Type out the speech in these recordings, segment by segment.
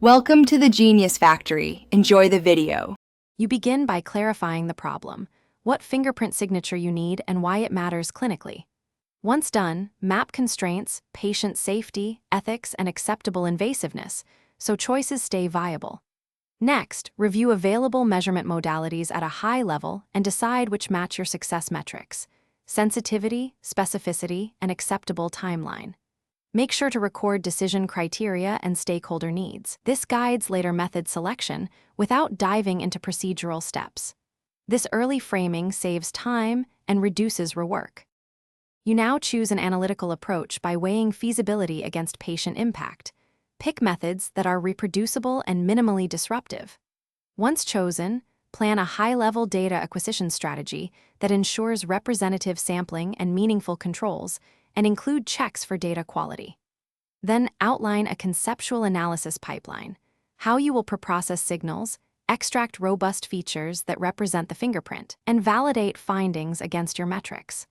Welcome to the Genius Factory. Enjoy the video. You begin by clarifying the problem, what fingerprint signature you need and why it matters clinically. Once done, map constraints, patient safety, ethics, and acceptable invasiveness, so choices stay viable. Next, review available measurement modalities at a high level and decide which match your success metrics: sensitivity, specificity, and acceptable timeline. Make sure to record decision criteria and stakeholder needs. This guides later method selection without diving into procedural steps. This early framing saves time and reduces rework. You now choose an analytical approach by weighing feasibility against patient impact. Pick methods that are reproducible and minimally disruptive. Once chosen, plan a high-level data acquisition strategy that ensures representative sampling and meaningful controls, and include checks for data quality. Then outline a conceptual analysis pipeline, how you will preprocess signals, extract robust features that represent the fingerprint, and validate findings against your metrics.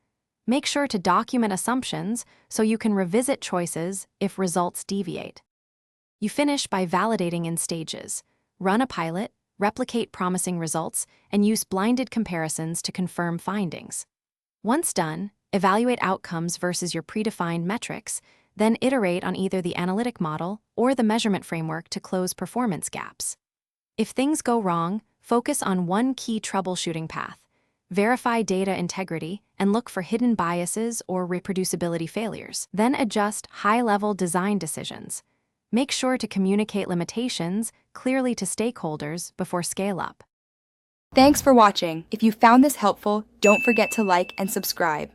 Make sure to document assumptions so you can revisit choices if results deviate. You finish by validating in stages. Run a pilot, replicate promising results, and use blinded comparisons to confirm findings. Once done, evaluate outcomes versus your predefined metrics, then iterate on either the analytic model or the measurement framework to close performance gaps. If things go wrong, focus on one key troubleshooting path. Verify data integrity and look for hidden biases or reproducibility failures. Then adjust high-level design decisions. Make sure to communicate limitations clearly to stakeholders before scale-up. Thanks for watching. If you found this helpful, don't forget to like and subscribe.